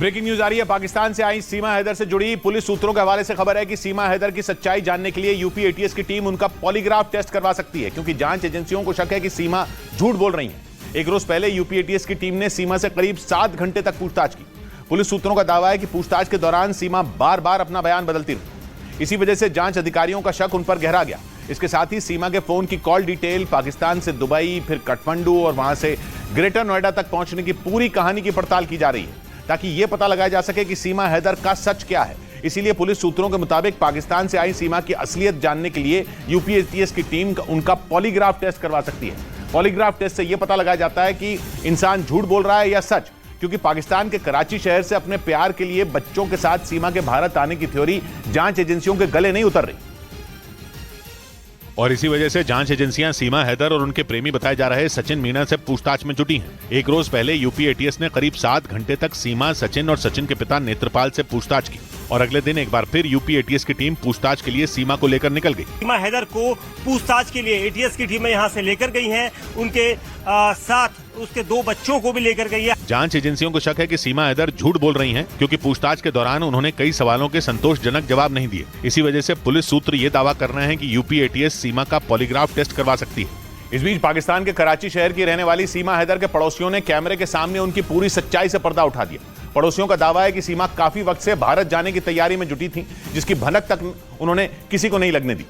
Breaking news आ रही है। पाकिस्तान से आई सीमा हैदर से जुड़ी पुलिस सूत्रों के हवाले से खबर है कि सीमा हैदर की सच्चाई जानने के लिए यूपी एटीएस की टीम उनका पॉलीग्राफ टेस्ट करवा सकती है, क्योंकि जांच एजेंसियों को शक है कि सीमा झूठ बोल रही है। एक रोज पहले यूपी एटीएस की टीम ने सीमा से करीब 7 घंटे तक पूछताछ की। पुलिस सूत्रों का दावा है कि पूछताछ के दौरान सीमा बार बार अपना बयान बदलती रही। इसी वजह से जांच अधिकारियों का शक उन पर गहरा गया। इसके साथ ही सीमा के फोन की कॉल डिटेल, पाकिस्तान से दुबई, फिर काठमांडू और वहां से ग्रेटर नोएडा तक पहुंचने की पूरी कहानी की पड़ताल की जा रही है, ताकि यह पता लगाया जा सके कि सीमा हैदर का सच क्या है। इसीलिए पुलिस सूत्रों के मुताबिक पाकिस्तान से आई सीमा की असलियत जानने के लिए यूपी एटीएस की टीम उनका पॉलीग्राफ टेस्ट करवा सकती है। पॉलीग्राफ टेस्ट से यह पता लगाया जाता है कि इंसान झूठ बोल रहा है या सच, क्योंकि पाकिस्तान के कराची शहर से अपने प्यार के लिए बच्चों के साथ सीमा के भारत आने की थ्योरी जांच एजेंसियों के गले नहीं उतर रही। और इसी वजह से जांच एजेंसियां सीमा हैदर और उनके प्रेमी बताए जा रहे सचिन मीणा से पूछताछ में जुटी हैं। एक रोज पहले यूपी एटीएस ने करीब 7 घंटे तक सीमा, सचिन और सचिन के पिता नेत्रपाल से पूछताछ की और अगले दिन एक बार फिर यूपी एटीएस की टीम पूछताछ के लिए सीमा को लेकर निकल गई। सीमा हैदर को पूछताछ के लिए एटीएस की टीमें यहां से लेकर गई हैं। उनके साथ उसके 2 बच्चों को भी लेकर गई है। जांच एजेंसियों को शक है कि सीमा हैदर झूठ बोल रही हैं, क्योंकि पूछताछ के दौरान उन्होंने कई सवालों के संतोषजनक जवाब नहीं दिए। इसी वजह से पुलिस सूत्र ये दावा कर रहे हैं कि यूपी एटीएस सीमा का पॉलीग्राफ टेस्ट करवा सकती है। इस बीच पाकिस्तान के कराची शहर की रहने वाली सीमा हैदर के पड़ोसियों ने कैमरे के सामने उनकी पूरी सच्चाई से पर्दा उठा दिया। पड़ोसियों का दावा है कि सीमा काफी वक्त से भारत जाने की तैयारी में जुटी थी, जिसकी भनक तक उन्होंने किसी को नहीं लगने दी।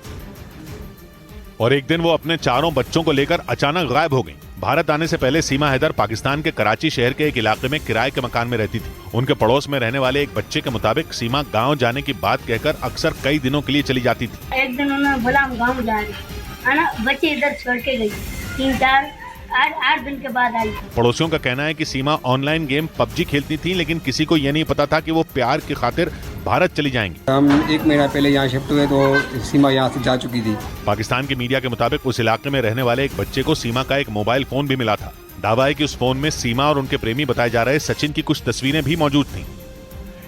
और एक दिन वो अपने 4 बच्चों को लेकर अचानक गायब हो गई। भारत आने से पहले सीमा हैदर पाकिस्तान के कराची शहर के एक इलाके में किराए के मकान में रहती थी। उनके पड़ोस में रहने वाले एक बच्चे के मुताबिक सीमा गांव जाने की बात कहकर अक्सर कई दिनों के लिए चली जाती थी। एक दिन उन्होंने बोला हम गाँव जा रहे हैं ना, बच्चे इधर छोड़ के गई। 3-4-8 दिन के बाद आई। पड़ोसियों का कहना है कि सीमा ऑनलाइन गेम पबजी खेलती थी, लेकिन किसी को यह नहीं पता था कि वो प्यार की खातिर भारत चली जाएंगी। हम 1 महीना पहले यहाँ शिफ्ट हुए तो सीमा यहाँ से जा चुकी थी। पाकिस्तान की मीडिया के मुताबिक उस इलाके में रहने वाले एक बच्चे को सीमा का एक मोबाइल फोन भी मिला था। दावा है कि उस फोन में सीमा और उनके प्रेमी बताए जा रहे सचिन की कुछ तस्वीरें भी मौजूद थीं।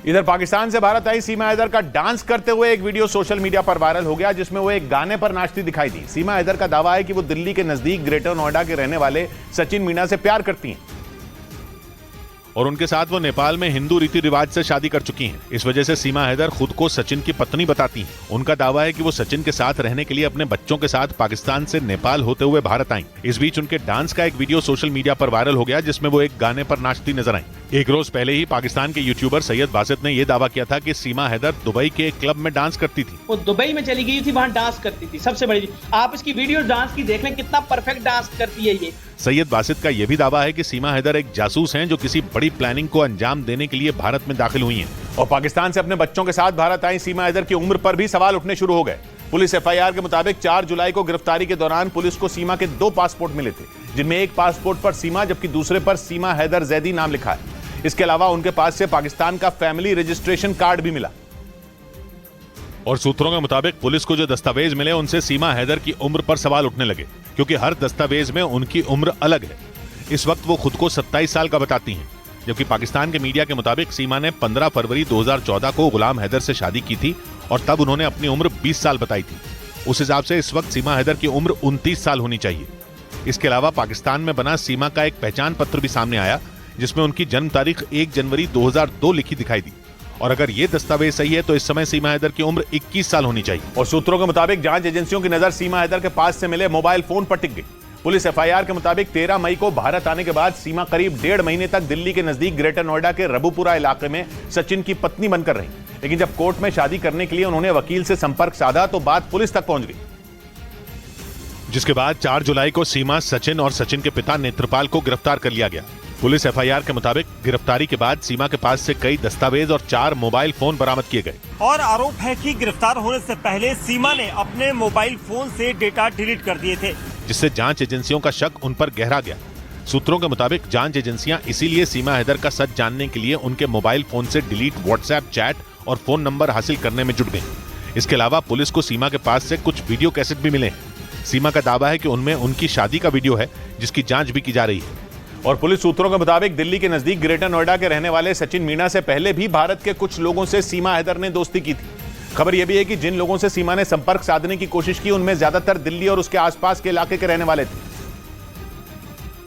इधर पाकिस्तान से भारत आई सीमा हैदर का डांस करते हुए एक वीडियो सोशल मीडिया पर वायरल हो गया, जिसमें वो एक गाने पर नाचती दिखाई दी। सीमा हैदर का दावा है कि वो दिल्ली के नजदीक ग्रेटर नोएडा के रहने वाले सचिन मीणा से प्यार करती हैं और उनके साथ वो नेपाल में हिंदू रीति रिवाज से शादी कर चुकी हैं। इस वजह से सीमा हैदर खुद को सचिन की पत्नी बताती हैं। उनका दावा है कि वो सचिन के साथ रहने के लिए अपने बच्चों के साथ पाकिस्तान से नेपाल होते हुए भारत आईं। इस बीच उनके डांस का एक वीडियो सोशल मीडिया पर वायरल हो गया, जिसमें वो एक गाने पर नाचती नजर आईं। एक रोज पहले ही पाकिस्तान के यूट्यूबर सैयद बासित ने यह दावा किया था कि सीमा हैदर दुबई के एक क्लब में डांस करती थी। वो दुबई में चली गई थी, वहाँ डांस करती थी। सबसे बड़ी आप इसकी वीडियो डांस की देख लें, कितना परफेक्ट डांस करती है ये। सैयद बासित का यह भी दावा है कि सीमा हैदर एक जासूस हैं, जो किसी बड़ी प्लानिंग को अंजाम देने के लिए भारत में दाखिल हुई हैं। और पाकिस्तान से अपने बच्चों के साथ भारत आई सीमा हैदर की उम्र पर भी सवाल उठने शुरू हो गए। पुलिस एफआईआर के मुताबिक 4 जुलाई को गिरफ्तारी के दौरान पुलिस को सीमा के 2 पासपोर्ट मिले थे, जिनमें एक पासपोर्ट पर सीमा जबकि दूसरे पर सीमा हैदर जैदी नाम लिखा है। इसके अलावा उनके पास से पाकिस्तान का फैमिली रजिस्ट्रेशन कार्ड भी मिला। और सूत्रों के मुताबिक पुलिस को जो दस्तावेज मिले उनसे सीमा हैदर की उम्र पर सवाल उठने लगे, क्योंकि हर दस्तावेज में उनकी उम्र अलग है। इस वक्त वो खुद को 27 साल का बताती हैं, जबकि पाकिस्तान के मीडिया के मुताबिक सीमा ने 15 फरवरी 2014 को गुलाम हैदर से शादी की थी और तब उन्होंने अपनी उम्र 20 साल बताई थी। उस हिसाब से इस वक्त सीमा हैदर की उम्र 29 साल होनी चाहिए। इसके अलावा पाकिस्तान में बना सीमा का एक पहचान पत्र भी सामने आया, जिसमें उनकी जन्म तारीख 1 जनवरी 2002 लिखी दिखाई दी। और अगर ये दस्तावेज सही है तो इस समय सीमा हैदर की उम्र 21 साल होनी चाहिए। और सूत्रों के मुताबिक जांच एजेंसियों की नजर सीमा हैदर के पास से मिले मोबाइल फोन पर टिक गई। पुलिस एफआईआर के मुताबिक 13 मई को भारत आने के बाद सीमा करीब 1.5 महीने तक दिल्ली के नजदीक ग्रेटर नोएडा के रबुपुरा इलाके में सचिन की पत्नी बनकर रही, लेकिन जब कोर्ट में शादी करने के लिए उन्होंने वकील से संपर्क साधा तो बात पुलिस तक पहुंच गई, जिसके बाद 4 जुलाई को सीमा, सचिन और सचिन के पिता नेत्रपाल को गिरफ्तार कर लिया गया। पुलिस एफआईआर के मुताबिक गिरफ्तारी के बाद सीमा के पास से कई दस्तावेज और 4 मोबाइल फोन बरामद किए गए। और आरोप है कि गिरफ्तार होने से पहले सीमा ने अपने मोबाइल फोन से डेटा डिलीट कर दिए थे, जिससे जांच एजेंसियों का शक उन पर गहरा गया। सूत्रों के मुताबिक जांच एजेंसियां इसीलिए सीमा हैदर का सच जानने के लिए उनके मोबाइल फोन से डिलीट व्हाट्सएप चैट और फोन नंबर हासिल करने में जुट गई। इसके अलावा पुलिस को सीमा के पास से कुछ वीडियो कैसेट भी मिले हैं। सीमा का दावा है कि उनमें उनकी शादी का वीडियो है, जिसकी जांच भी की जा रही है। और पुलिस सूत्रों के मुताबिक दिल्ली के नजदीक ग्रेटर नोएडा के रहने वाले सचिन मीणा से पहले भी भारत के कुछ लोगों से सीमा हैदर ने दोस्ती की थी। खबर यह भी है कि जिन लोगों से सीमा ने संपर्क साधने की कोशिश की उनमें ज्यादातर दिल्ली और उसके आसपास के इलाके के रहने वाले थे।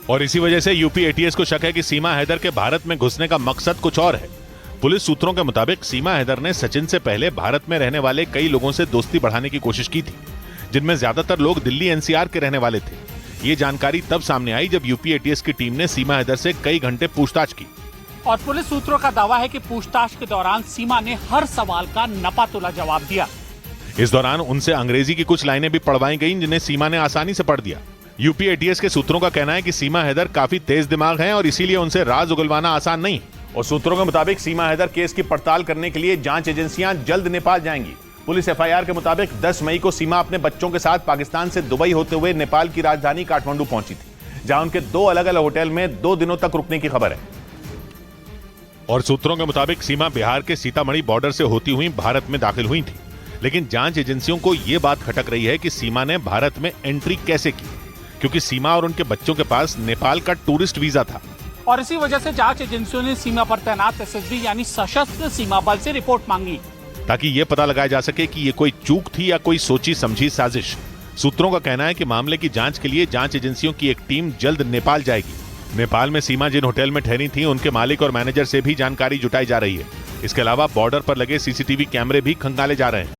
और इसी वजह से यूपी एटीएस को शक है कि सीमा हैदर के भारत में घुसने का मकसद कुछ और है। पुलिस सूत्रों के मुताबिक सीमा हैदर ने सचिन से पहले भारत में रहने वाले कई लोगों से दोस्ती बढ़ाने की कोशिश की थी, जिनमें ज्यादातर लोग दिल्ली एनसीआर के रहने वाले थे। ये जानकारी तब सामने आई जब यूपी एटीएस की टीम ने सीमा हैदर से कई घंटे पूछताछ की। और पुलिस सूत्रों का दावा है कि पूछताछ के दौरान सीमा ने हर सवाल का नपातुला जवाब दिया। इस दौरान उनसे अंग्रेजी की कुछ लाइनें भी पढ़वाई गईं, जिन्हें सीमा ने आसानी से पढ़ दिया। यूपी एटीएस के सूत्रों का कहना है कि सीमा हैदर काफी तेज दिमाग हैं और इसीलिए उनसे राज उगलवाना आसान नहीं। और सूत्रों के मुताबिक सीमा हैदर केस की पड़ताल करने के लिए जांच एजेंसियां जल्द नेपाल जाएंगी। पुलिस एफआईआर के मुताबिक 10 मई को सीमा अपने बच्चों के साथ पाकिस्तान से दुबई होते हुए नेपाल की राजधानी काठमांडू पहुंची थी, जहां उनके 2 अलग अलग होटल में 2 दिनों तक रुकने की खबर है। और सूत्रों के मुताबिक सीमा बिहार के सीतामढ़ी बॉर्डर से होती हुई भारत में दाखिल हुई थी, लेकिन जांच एजेंसियों को यह बात खटक रही है कि सीमा ने भारत में एंट्री कैसे की, क्योंकि सीमा और उनके बच्चों के पास नेपाल का टूरिस्ट वीजा था। और इसी वजह से जांच एजेंसियों ने सीमा पर तैनात एसएसबी यानी सशस्त्र सीमा बल से रिपोर्ट मांगी, ताकि यह पता लगाया जा सके कि ये कोई चूक थी या कोई सोची समझी साजिश। सूत्रों का कहना है कि मामले की जांच के लिए जांच एजेंसियों की एक टीम जल्द नेपाल जाएगी। नेपाल में सीमा जिन होटल में ठहरी थी, उनके मालिक और मैनेजर से भी जानकारी जुटाई जा रही है। इसके अलावा बॉर्डर पर लगे सीसीटीवी कैमरे भी खंगाले जा रहे हैं।